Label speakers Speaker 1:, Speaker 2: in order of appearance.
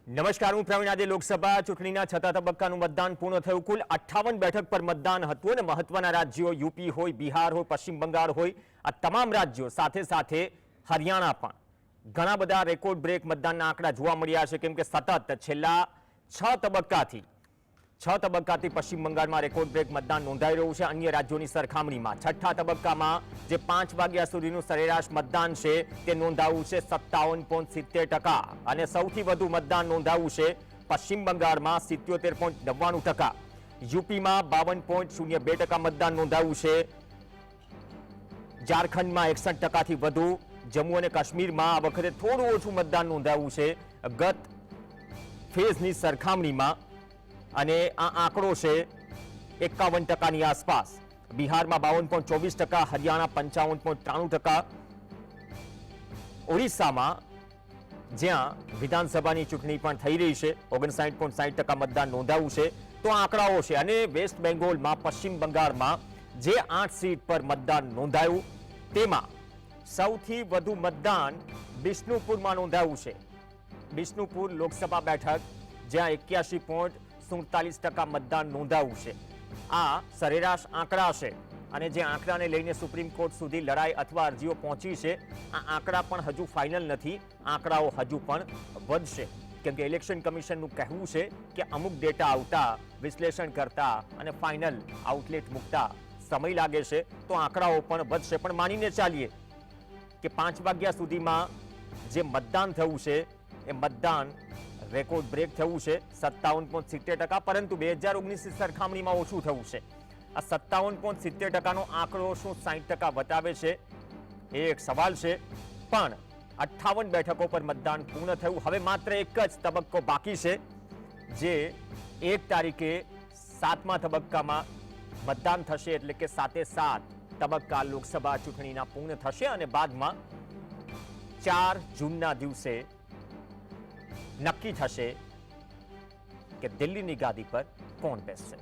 Speaker 1: નમસ્કાર, હું પ્રવીણ. આજે લોકસભા ચૂંટણીના 6થા તબક્કાનું મતદાન પૂર્ણ થયું. કુલ 58 બેઠક પર મતદાન હતું અને મહત્વના રાજ્યો યુપી હોય, બિહાર હોય, પશ્ચિમ બંગાળ હોય, આ તમામ રાજ્યો સાથે સાથે હરિયાણા પણ ઘણા બધા રેકોર્ડ બ્રેક મતદાનના આંકડા જોવા મળ્યા છે. કેમ કે સતત છેલ્લા 6 તબક્કાથી પશ્ચિમ બંગાળમાં રેકોર્ડ બ્રેક મતદાન નોંધાઈ રહ્યું છે. અન્ય રાજ્યોની સરખામણીમાં 6થા તબક્કામાં જે 5 વાગ્યા સુધીનું સરેરાશ મતદાન છે તે નોંધાયું છે 57.70%. અને સૌથી વધુ મતદાન નોંધાયું છે પશ્ચિમ બંગાળમાં 77.99%. યુપીમાં 52.02% મતદાન નોંધાયું છે. ઝારખંડમાં 61%થી વધુ. જમ્મુ અને કાશ્મીરમાં આ વખતે થોડું ઓછું મતદાન નોંધાયું છે ગત ફેઝની સરખામણીમાં, અને આ આંકડો છે 51%ની આસપાસ. બિહારમાં 52.24%, હરિયાણા 55.93%. ઓડિશામાં જ્યાં વિધાનસભાની ચૂંટણી પણ થઈ રહી છે 59.60% મતદાન નોંધાયું છે. તો આંકડાઓ છે. અને વેસ્ટ બેંગોલમાં, પશ્ચિમ બંગાળમાં જે 8 સીટ પર મતદાન નોંધાયું તેમાં સૌથી વધુ મતદાન બિષ્ણુપુરમાં નોંધાયું છે. બિષ્ણુપુર લોકસભા બેઠક જ્યાં 81.47% મતદાન નોંધાયું છે. આ સરેરાશ આંકડા છે અને જે આંકડાને લઈને સુપ્રીમ કોર્ટ સુધી લડાઈ અથવા અરજીઓ પહોંચી છે, આ આંકડા પણ હજુ ફાઇનલ નથી. આંકડાઓ હજુ પણ વધશે, કેમ કે ઇલેક્શન કમિશનનું કહેવું છે કે અમુક ડેટા આવતા, વિશ્લેષણ કરતા અને ફાઇનલ આઉટલેટ મૂકતા સમય લાગે છે. તો આંકડાઓ પણ વધશે. પણ માનીને ચાલીએ કે 5 વાગ્યા સુધીમાં જે મતદાન થયું છે એ મતદાન રેકોર્ડ બ્રેક થયું છે 57.70%. પરંતુ 2019ની સરખામણીમાં ઓછું થયું છે. આ 57.70%નો આંકડો શું 60% બતાવે છે એ એક સવાલ છે. પણ 58 બેઠકો પર મતદાન પૂર્ણ થયું. હવે માત્ર એક જ તબક્કો બાકી છે, જે 1 તારીખે 7મા તબક્કામાં મતદાન થશે. એટલે કે 7 તબક્કા લોકસભા ચૂંટણીના પૂર્ણ થશે અને બાદમાં 4 જૂનના દિવસે નક્કી થશે કે દિલ્હીની ગાદી પર કોણ બેસશે.